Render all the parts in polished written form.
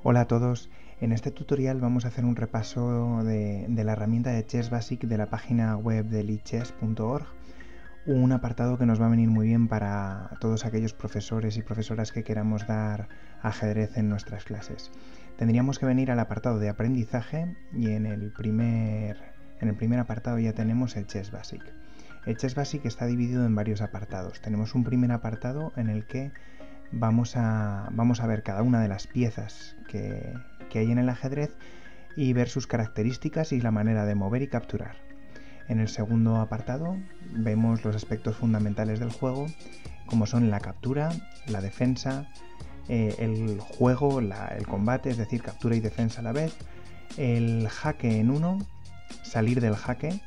Hola a todos, en este tutorial vamos a hacer un repaso de la herramienta de Chess Basic de la página web de lichess.org, un apartado que nos va a venir muy bien para todos aquellos profesores y profesoras que queramos dar ajedrez en nuestras clases. Tendríamos que venir al apartado de aprendizaje y en el primer apartado ya tenemos el Chess Basic. El Chess Basic está dividido en varios apartados. Tenemos un primer apartado en el que vamos a ver cada una de las piezas que hay en el ajedrez y ver sus características y la manera de mover y capturar. En el segundo apartado vemos los aspectos fundamentales del juego, como son la captura, la defensa, el juego, el combate, es decir, captura y defensa a la vez, el jaque en uno, salir del jaque,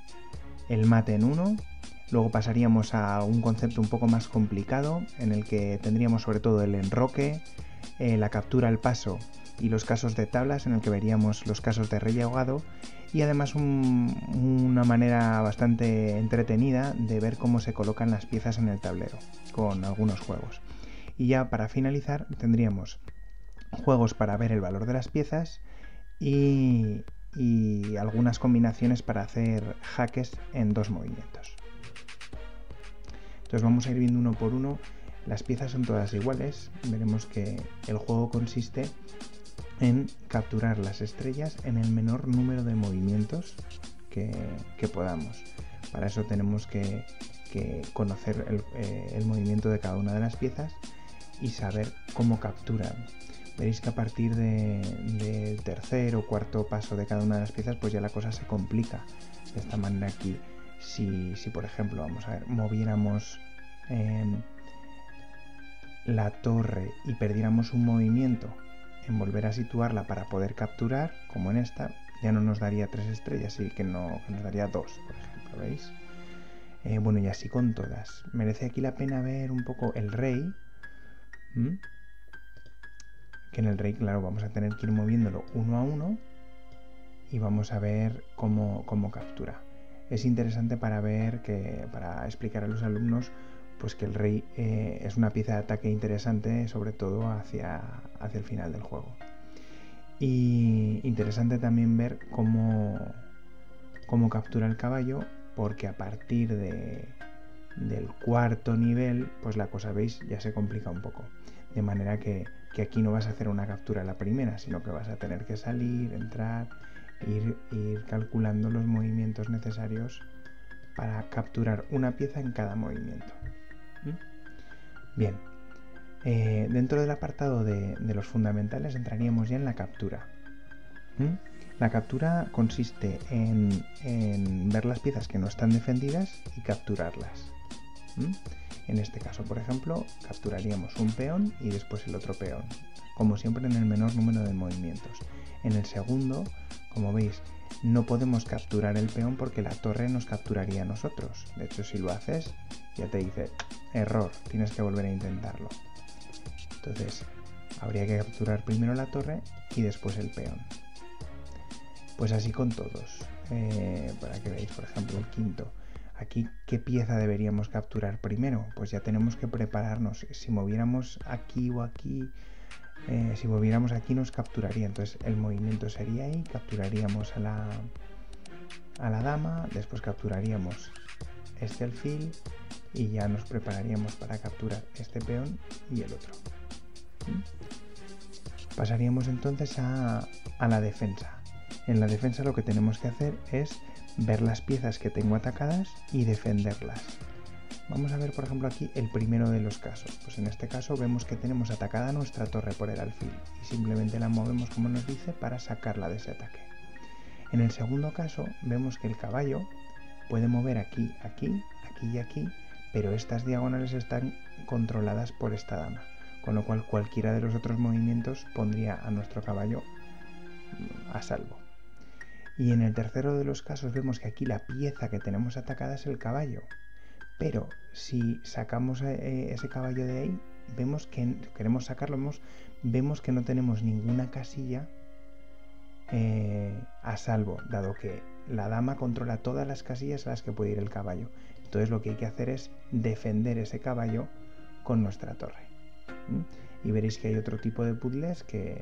el mate en uno. Luego pasaríamos a un concepto un poco más complicado, en el que tendríamos sobre todo el enroque, la captura al paso y los casos de tablas, en el que veríamos los casos de rey ahogado, y además una manera bastante entretenida de ver cómo se colocan las piezas en el tablero, con algunos juegos. Y ya para finalizar tendríamos juegos para ver el valor de las piezas y algunas combinaciones para hacer jaques en dos movimientos. Entonces vamos a ir viendo uno por uno. Las piezas son todas iguales. Veremos que el juego consiste en capturar las estrellas en el menor número de movimientos que podamos. Para eso tenemos que conocer el movimiento de cada una de las piezas y saber cómo capturan. Veréis que a partir del tercer o cuarto paso de cada una de las piezas, pues ya la cosa se complica. De esta manera aquí, si por ejemplo, vamos a ver, moviéramos la torre y perdiéramos un movimiento en volver a situarla para poder capturar, como en esta, ya no nos daría 3 estrellas, y que nos daría 2, por ejemplo, ¿veis? Bueno, y así con todas. Merece aquí la pena ver un poco el rey, que en el rey, claro, vamos a tener que ir moviéndolo uno a uno y vamos a ver cómo captura. Es interesante para explicar a los alumnos pues que el rey es una pieza de ataque interesante, sobre todo hacia el final del juego. Y interesante también ver cómo captura el caballo, porque a partir del cuarto nivel, pues la cosa, veis, ya se complica un poco. De manera que aquí no vas a hacer una captura a la primera, sino que vas a tener que salir, entrar, ir calculando los movimientos necesarios para capturar una pieza en cada movimiento. Bien, dentro del apartado de los fundamentales entraríamos ya en la captura. La captura consiste en ver las piezas que no están defendidas y capturarlas. En este caso, por ejemplo, capturaríamos un peón y después el otro peón, como siempre en el menor número de movimientos. En el segundo, como veis, no podemos capturar el peón porque la torre nos capturaría a nosotros. De hecho, si lo haces, ya te dice error, tienes que volver a intentarlo. Entonces, habría que capturar primero la torre y después el peón. Pues así con todos. Para que veáis, por ejemplo, el quinto. Aquí, ¿qué pieza deberíamos capturar primero? Pues ya tenemos que prepararnos. Si moviéramos aquí o aquí, si moviéramos aquí nos capturaría. Entonces el movimiento sería ahí, capturaríamos a la dama, después capturaríamos este alfil y ya nos prepararíamos para capturar este peón y el otro. Pasaríamos entonces a la defensa. En la defensa lo que tenemos que hacer es ver las piezas que tengo atacadas y defenderlas. Vamos a ver, por ejemplo, aquí el primero de los casos. Pues en este caso vemos que tenemos atacada nuestra torre por el alfil y simplemente la movemos como nos dice para sacarla de ese ataque. En el segundo caso vemos que el caballo puede mover aquí, aquí, aquí y aquí, pero estas diagonales están controladas por esta dama, con lo cual cualquiera de los otros movimientos pondría a nuestro caballo a salvo. Y en el tercero de los casos vemos que aquí la pieza que tenemos atacada es el caballo, pero si sacamos ese caballo de ahí, vemos que queremos sacarlo, vemos que no tenemos ninguna casilla a salvo, dado que la dama controla todas las casillas a las que puede ir el caballo. Entonces lo que hay que hacer es defender ese caballo con nuestra torre. Y veréis que hay otro tipo de puzzles que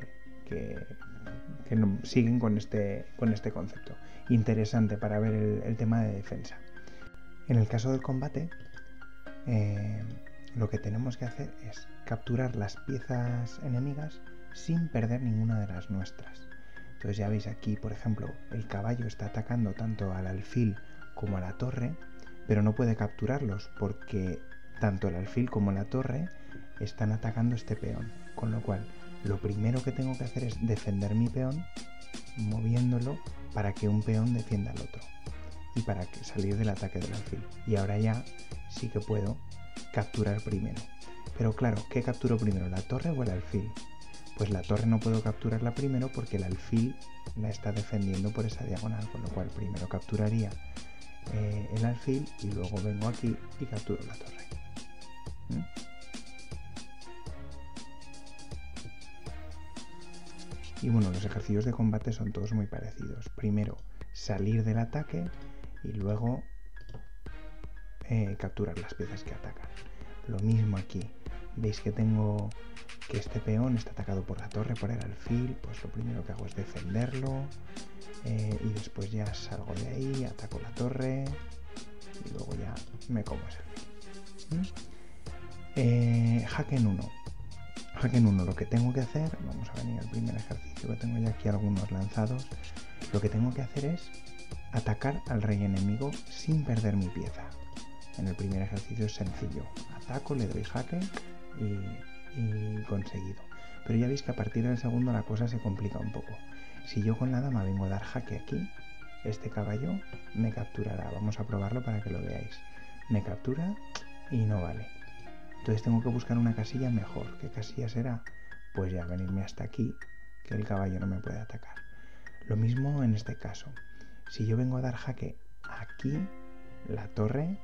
siguen con este concepto. Interesante para ver el tema de defensa. En el caso del combate, lo que tenemos que hacer es capturar las piezas enemigas sin perder ninguna de las nuestras. Entonces ya veis aquí, por ejemplo, el caballo está atacando tanto al alfil como a la torre, pero no puede capturarlos porque tanto el alfil como la torre están atacando este peón. Con lo cual, lo primero que tengo que hacer es defender mi peón, moviéndolo para que un peón defienda al otro y para salir del ataque del alfil. Y ahora ya sí que puedo capturar primero. Pero claro, ¿qué capturo primero, la torre o el alfil? Pues la torre no puedo capturarla primero porque el alfil la está defendiendo por esa diagonal, con lo cual primero capturaría el alfil y luego vengo aquí y capturo la torre. Y bueno, los ejercicios de combate son todos muy parecidos. Primero salir del ataque y luego capturar las piezas que atacan. Lo mismo aquí. Veis que tengo que este peón está atacado por la torre, por el alfil. Pues lo primero que hago es defenderlo y después ya salgo de ahí, ataco la torre y luego ya me como ese alfil. Jaque en 1. Jaque en 1, lo que tengo que hacer, vamos a venir al primer ejercicio que tengo ya aquí algunos lanzados. Lo que tengo que hacer es atacar al rey enemigo sin perder mi pieza. En el primer ejercicio es sencillo, ataco, le doy jaque y conseguido. Pero ya veis que a partir del segundo la cosa se complica un poco. Si yo con la dama vengo a dar jaque aquí, este caballo me capturará. Vamos a probarlo para que lo veáis. Me captura y no vale. Entonces tengo que buscar una casilla mejor. ¿Qué casilla será? Pues ya venirme hasta aquí, que el caballo no me puede atacar. Lo mismo en este caso. Si yo vengo a dar jaque aquí, la torre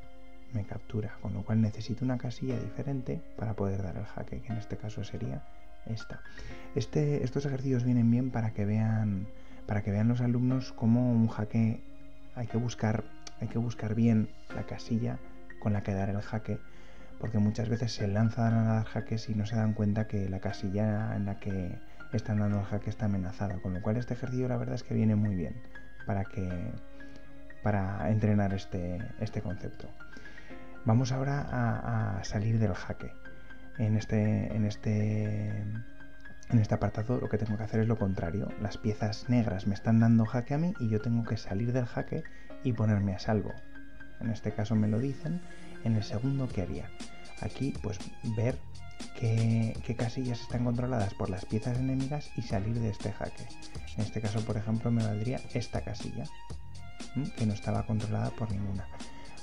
me captura, con lo cual necesito una casilla diferente para poder dar el jaque, que en este caso sería esta. Estos ejercicios vienen bien para que vean los alumnos cómo un jaque hay que buscar bien la casilla con la que dar el jaque, porque muchas veces se lanzan a dar jaques y no se dan cuenta que la casilla en la que están dando el jaque está amenazada, con lo cual este ejercicio la verdad es que viene muy bien para entrenar este concepto. Vamos ahora a salir del jaque. En este apartado lo que tengo que hacer es lo contrario. Las piezas negras me están dando jaque a mí y yo tengo que salir del jaque y ponerme a salvo. En este caso me lo dicen. En el segundo, ¿qué haría? Aquí, pues ver qué casillas están controladas por las piezas enemigas y salir de este jaque. En este caso, por ejemplo, me valdría esta casilla, que no estaba controlada por ninguna.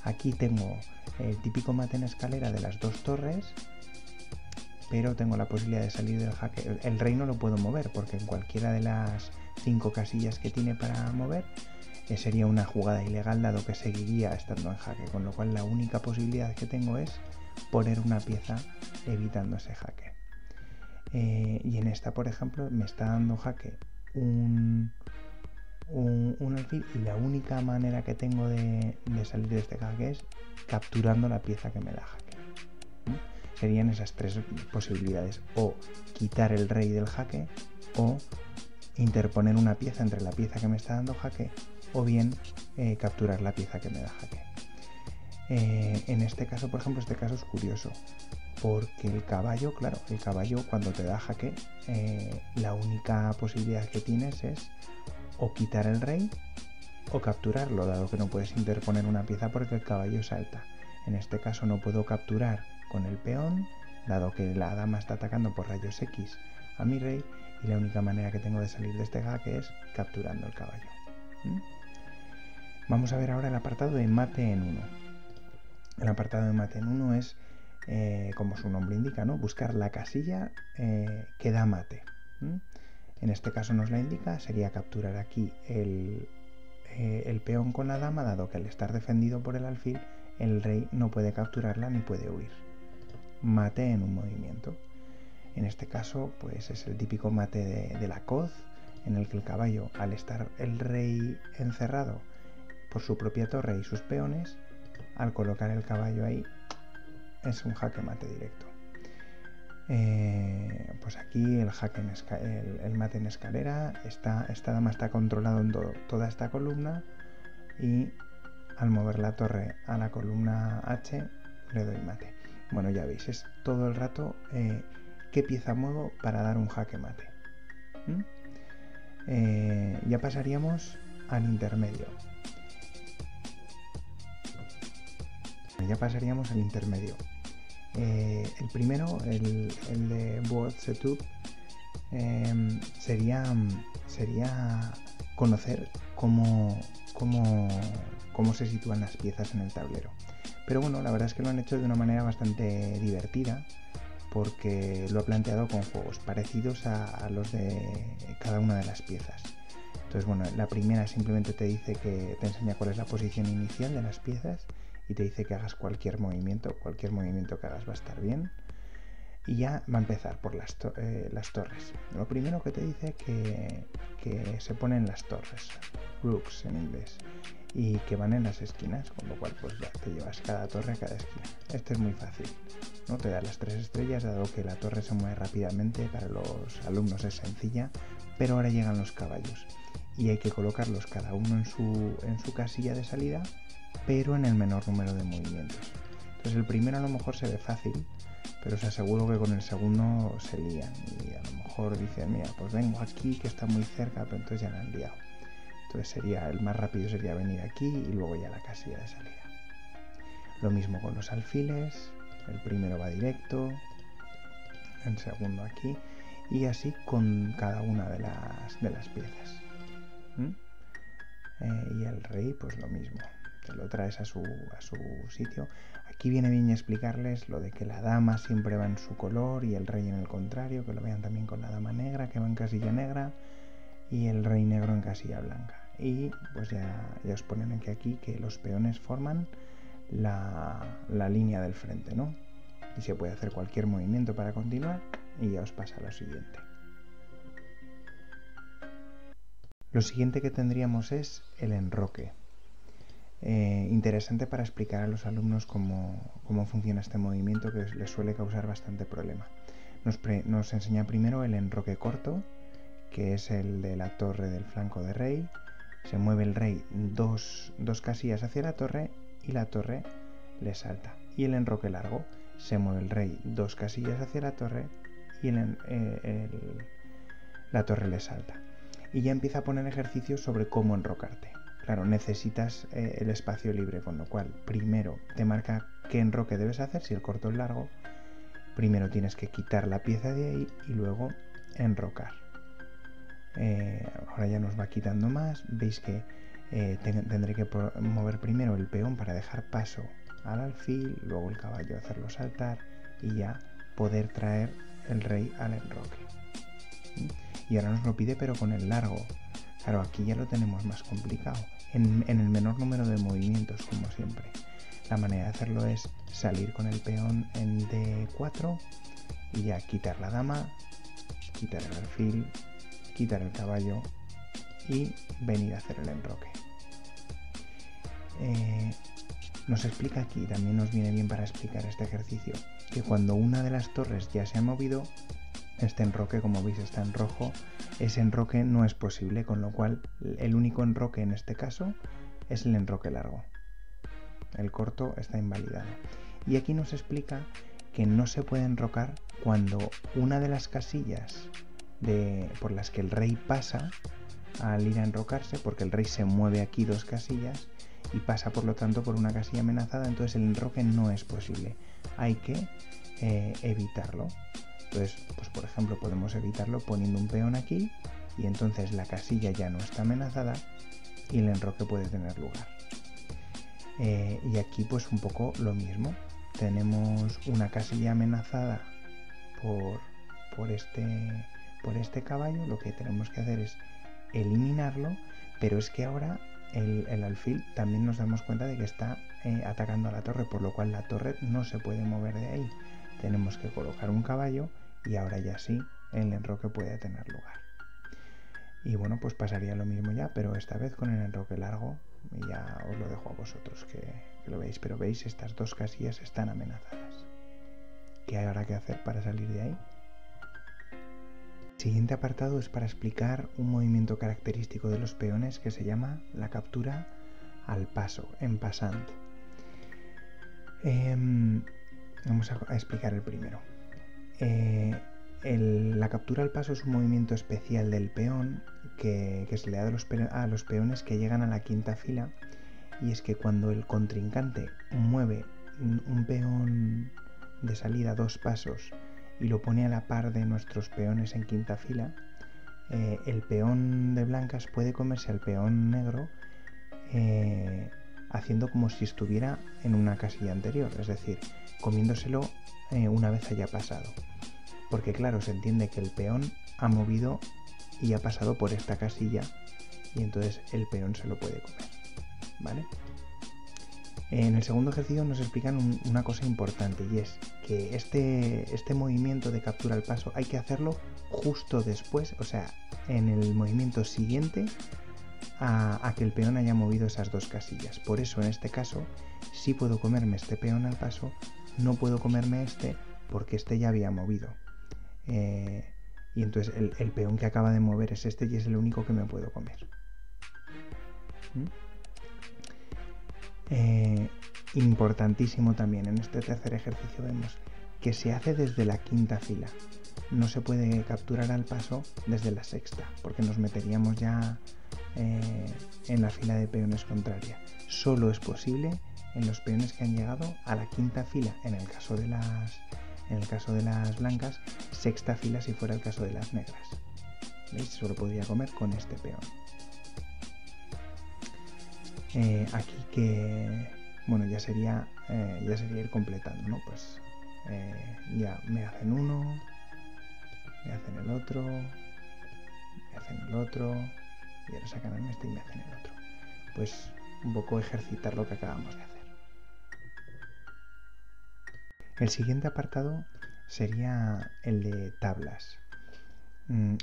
Aquí tengo el típico mate en escalera de las dos torres, pero tengo la posibilidad de salir del jaque. El rey no lo puedo mover porque en cualquiera de las 5 casillas que tiene para mover sería una jugada ilegal, dado que seguiría estando en jaque, con lo cual la única posibilidad que tengo es poner una pieza evitando ese jaque. Y en esta, por ejemplo, me está dando jaque un alfil y la única manera que tengo de salir de este jaque es capturando la pieza que me da jaque. Serían esas 3 posibilidades: o quitar el rey del jaque, o interponer una pieza entre la pieza que me está dando jaque, o bien capturar la pieza que me da jaque. En este caso, por ejemplo, este caso es curioso porque el caballo cuando te da jaque, la única posibilidad que tienes es o quitar el rey o capturarlo, dado que no puedes interponer una pieza porque el caballo salta. En este caso no puedo capturar con el peón, dado que la dama está atacando por rayos X a mi rey, y la única manera que tengo de salir de este jaque es capturando el caballo. Vamos a ver ahora el apartado de mate en 1. El apartado de mate en 1 es, como su nombre indica, ¿no? Buscar la casilla que da mate. En este caso nos la indica, sería capturar aquí el peón con la dama, dado que al estar defendido por el alfil, el rey no puede capturarla ni puede huir. Mate en un movimiento. En este caso, pues es el típico mate de la coz, en el que el caballo, al estar el rey encerrado por su propia torre y sus peones, al colocar el caballo ahí, es un jaque mate directo. pues aquí el el mate en escalera, esta dama está controlado en toda esta columna, y al mover la torre a la columna H le doy mate. Bueno, ya veis, es todo el rato qué pieza muevo para dar un jaque mate. Ya pasaríamos al intermedio. El primero, el de board setup, sería conocer cómo se sitúan las piezas en el tablero. Pero bueno, la verdad es que lo han hecho de una manera bastante divertida, porque lo ha planteado con juegos parecidos a los de cada una de las piezas. Entonces, bueno, la primera simplemente te dice que te enseña cuál es la posición inicial de las piezas y te dice que hagas cualquier movimiento que hagas va a estar bien. Y ya va a empezar por las torres. Lo primero que te dice que se ponen las torres, rooks en inglés, y que van en las esquinas, con lo cual pues ya te llevas cada torre a cada esquina. Este es muy fácil, ¿no? Te da las 3 estrellas, dado que la torre se mueve rápidamente. Para los alumnos es sencilla, pero ahora llegan los caballos y hay que colocarlos cada uno en su casilla de salida, pero en el menor número de movimientos. Entonces el primero a lo mejor se ve fácil, pero os aseguro que con el segundo se lían y a lo mejor dicen, mira, pues vengo aquí que está muy cerca, pero entonces ya la han liado. Entonces el más rápido sería venir aquí y luego ya la casilla de salida. Lo mismo con los alfiles, el primero va directo, el segundo aquí, y así con cada una de las piezas. Y el rey pues lo mismo, te lo traes a su sitio. Aquí viene bien explicarles lo de que la dama siempre va en su color y el rey en el contrario, que lo vean también con la dama negra, que va en casilla negra, y el rey negro en casilla blanca. Y pues ya os ponen aquí que los peones forman la línea del frente, ¿no? Y se puede hacer cualquier movimiento para continuar, y ya os pasa lo siguiente. Lo siguiente que tendríamos es el enroque. Interesante para explicar a los alumnos cómo funciona este movimiento, que les suele causar bastante problema. Nos enseña primero el enroque corto, que es el de la torre del flanco de rey. Se mueve el rey dos casillas hacia la torre y la torre le salta. Y el enroque largo, se mueve el rey 2 casillas hacia la torre y la torre le salta. Y ya empieza a poner ejercicios sobre cómo enrocarte. Claro, necesitas el espacio libre, con lo cual primero te marca qué enroque debes hacer. Si el corto es largo, primero tienes que quitar la pieza de ahí y luego enrocar. Ahora ya nos va quitando más. Veis que tendré que mover primero el peón para dejar paso al alfil, luego el caballo hacerlo saltar y ya poder traer el rey al enroque. Y ahora nos lo pide pero con el largo. Claro, aquí ya lo tenemos más complicado, en el menor número de movimientos, como siempre. La manera de hacerlo es salir con el peón en D4 y ya quitar la dama, quitar el alfil, quitar el caballo y venir a hacer el enroque. Nos explica aquí, también nos viene bien para explicar este ejercicio, que cuando una de las torres ya se ha movido, este enroque, como veis, está en rojo. Ese enroque no es posible, con lo cual el único enroque en este caso es el enroque largo. El corto está invalidado. Y aquí nos explica que no se puede enrocar cuando una de las casillas por las que el rey pasa al ir a enrocarse, porque el rey se mueve aquí 2 casillas y pasa por lo tanto por una casilla amenazada, entonces el enroque no es posible. Hay que evitarlo. Entonces, pues por ejemplo, podemos evitarlo poniendo un peón aquí y entonces la casilla ya no está amenazada y el enroque puede tener lugar. Y aquí pues un poco lo mismo. Tenemos una casilla amenazada por este caballo. Lo que tenemos que hacer es eliminarlo, pero es que ahora el alfil también nos damos cuenta de que está atacando a la torre, por lo cual la torre no se puede mover de ahí. Tenemos que colocar un caballo y ahora ya sí el enroque puede tener lugar. Y bueno, pues pasaría lo mismo ya, pero esta vez con el enroque largo, y ya os lo dejo a vosotros que lo veáis. Pero veis, estas 2 casillas están amenazadas. ¿Qué habrá que hacer para salir de ahí? El siguiente apartado es para explicar un movimiento característico de los peones que se llama la captura al paso, en passant. Vamos a explicar el primero. La captura al paso es un movimiento especial del peón que se le da a los peones que llegan a la quinta fila, y es que cuando el contrincante mueve un peón de salida 2 pasos y lo pone a la par de nuestros peones en quinta fila, el peón de blancas puede comerse al peón negro haciendo como si estuviera en una casilla anterior, es decir, comiéndoselo una vez haya pasado. Porque claro, se entiende que el peón ha movido y ha pasado por esta casilla, y entonces el peón se lo puede comer, ¿vale? En el segundo ejercicio nos explican una cosa importante, y es que este movimiento de captura al paso hay que hacerlo justo después, o sea, en el movimiento siguiente a que el peón haya movido esas 2 casillas. Por eso en este caso sí puedo comerme este peón al paso, no puedo comerme este porque este ya había movido. Y entonces el peón que acaba de mover es este y es el único que me puedo comer. Importantísimo también, en este tercer ejercicio vemos que se hace desde la quinta fila. No se puede capturar al paso desde la sexta, porque nos meteríamos ya en la fila de peones contraria. Solo es posible en los peones que han llegado a la quinta fila, en el caso de las blancas, sexta fila si fuera el caso de las negras. ¿Veis? Solo podría comer con este peón. Aquí que, bueno, ya sería ir completando, ¿no? Pues ya me hacen uno, me hacen el otro, me hacen el otro, y ahora sacan este y me hacen el otro. Pues un poco ejercitar lo que acabamos de hacer. El siguiente apartado sería el de tablas.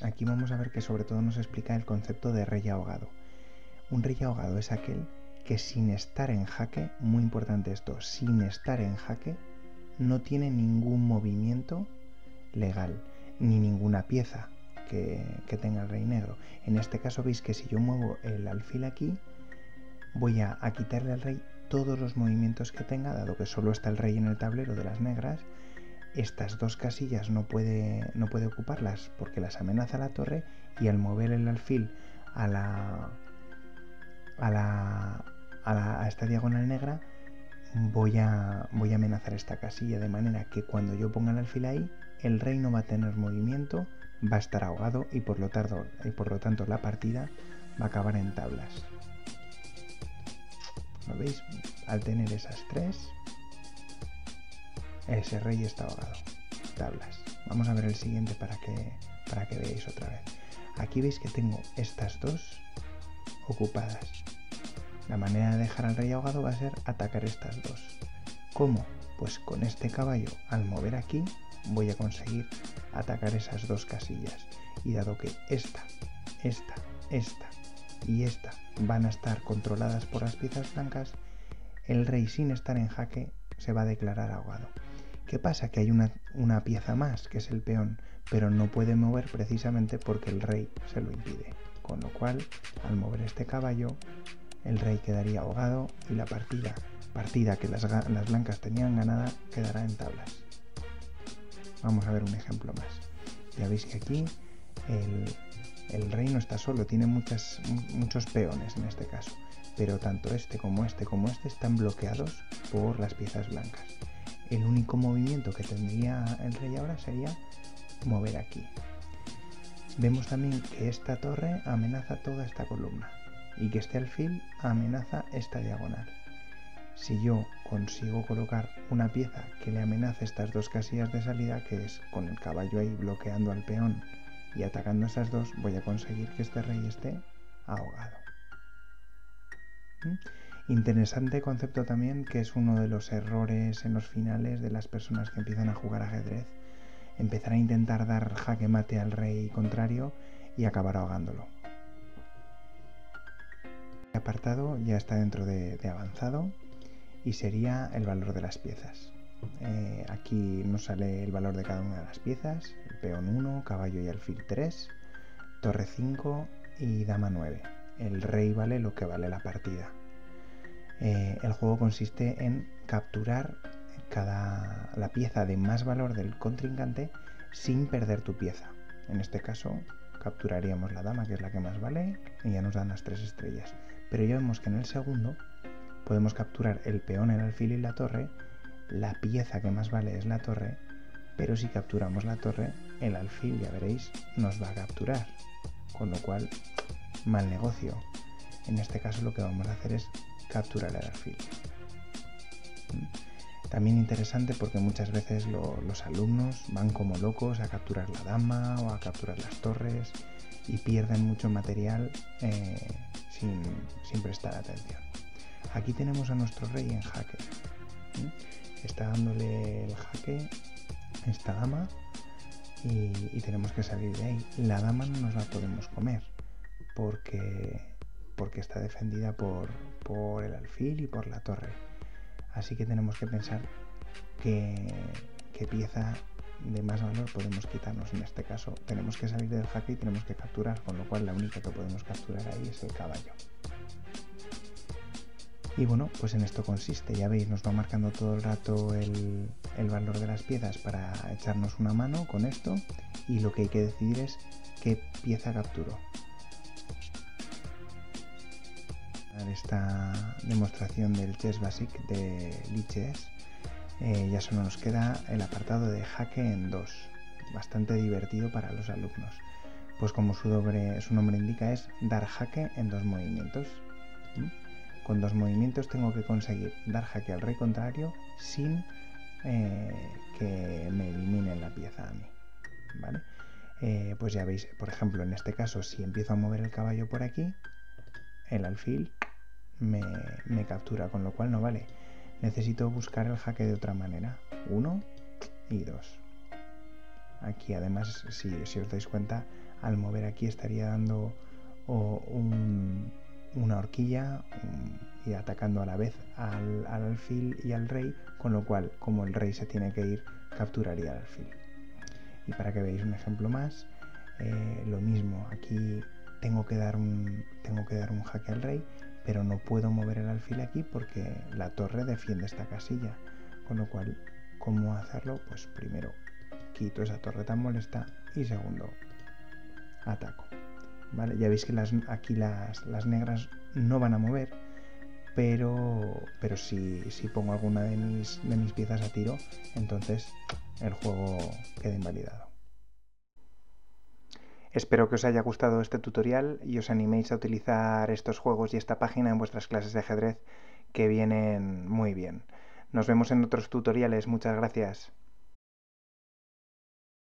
Aquí vamos a ver que sobre todo nos explica el concepto de rey ahogado. Un rey ahogado es aquel que sin estar en jaque, muy importante esto, sin estar en jaque, no tiene ningún movimiento legal, ni ninguna pieza que tenga el rey negro. En este caso veis que si yo muevo el alfil aquí, voy a quitarle al rey todos los movimientos que tenga, dado que solo está el rey en el tablero de las negras. Estas 2 casillas no puede ocuparlas porque las amenaza la torre, y al mover el alfil a esta diagonal negra voy a amenazar esta casilla, de manera que cuando yo ponga el alfil ahí, el rey no va a tener movimiento, va a estar ahogado, y por lo tanto la partida va a acabar en tablas. ¿Lo veis? Al tener esas 3, ese rey está ahogado. Tablas. Vamos a ver el siguiente para que veáis otra vez. Aquí veis que tengo estas 2 ocupadas. La manera de dejar al rey ahogado va a ser atacar estas 2. ¿Cómo? Pues con este caballo, al mover aquí, voy a conseguir atacar esas 2 casillas. Y dado que esta y esta van a estar controladas por las piezas blancas, el rey, sin estar en jaque, se va a declarar ahogado. ¿Qué pasa? Que hay una pieza más, que es el peón, pero no puede mover precisamente porque el rey se lo impide. Con lo cual, al mover este caballo, el rey quedaría ahogado y la partida que las blancas tenían ganada quedará en tablas. Vamos a ver un ejemplo más. Ya veis que aquí el rey no está solo, tiene muchos peones en este caso, pero tanto este como este están bloqueados por las piezas blancas. El único movimiento que tendría el rey ahora sería mover aquí. Vemos también que esta torre amenaza toda esta columna y que este alfil amenaza esta diagonal. Si yo consigo colocar una pieza que le amenace estas 2 casillas de salida, que es con el caballo ahí bloqueando al peón y atacando esas 2, voy a conseguir que este rey esté ahogado. Interesante concepto también, que es uno de los errores en los finales de las personas que empiezan a jugar ajedrez: empezar a intentar dar jaque mate al rey contrario y acabar ahogándolo. El apartado ya está dentro de avanzado y sería el valor de las piezas. Aquí nos sale el valor de cada una de las piezas: el peón 1, caballo y alfil 3, torre 5 y dama 9. El rey vale lo que vale la partida. El juego consiste en capturar la pieza de más valor del contrincante sin perder tu pieza. En este caso capturaríamos la dama, que es la que más vale, y ya nos dan las 3 estrellas. Pero ya vemos que en el segundo podemos capturar el peón, el alfil y la torre. La pieza que más vale es la torre, pero si capturamos la torre, el alfil, ya veréis, nos va a capturar, con lo cual, mal negocio. En este caso lo que vamos a hacer es capturar el alfil. También interesante porque muchas veces los alumnos van como locos a capturar la dama o a capturar las torres y pierden mucho material sin prestar atención. Aquí tenemos a nuestro rey en jaque. Está dándole el jaque esta dama y tenemos que salir de ahí. La dama no nos la podemos comer porque está defendida por el alfil y por la torre. Así que tenemos que pensar qué pieza de más valor podemos quitarnos. En este caso tenemos que salir del jaque y tenemos que capturar, con lo cual la única que podemos capturar ahí es el caballo. Y bueno, pues en esto consiste, ya veis, nos va marcando todo el rato el valor de las piezas para echarnos una mano con esto, y lo que hay que decidir es qué pieza capturo. Esta demostración del Chess Basic de Lichess, ya solo nos queda el apartado de jaque en 2, bastante divertido para los alumnos, pues como su nombre indica, es dar jaque en 2 movimientos. Con 2 movimientos tengo que conseguir dar jaque al rey contrario sin que me eliminen la pieza a mí, ¿vale? Pues ya veis, por ejemplo, en este caso, si empiezo a mover el caballo por aquí, el alfil me captura, con lo cual no vale. Necesito buscar el jaque de otra manera. 1 y 2. Aquí además, si os dais cuenta, al mover aquí estaría dando una horquilla y atacando a la vez al alfil y al rey, con lo cual, como el rey se tiene que ir, capturaría al alfil. Y para que veáis un ejemplo más, lo mismo, aquí tengo que dar un jaque al rey, pero no puedo mover el alfil aquí porque la torre defiende esta casilla, con lo cual, ¿cómo hacerlo? Pues primero quito esa torre tan molesta y segundo ataco. ¿Vale? Ya veis que aquí las negras no van a mover, pero si pongo alguna de mis piezas a tiro, entonces el juego queda invalidado. Espero que os haya gustado este tutorial y os animéis a utilizar estos juegos y esta página en vuestras clases de ajedrez, que vienen muy bien. Nos vemos en otros tutoriales. Muchas gracias.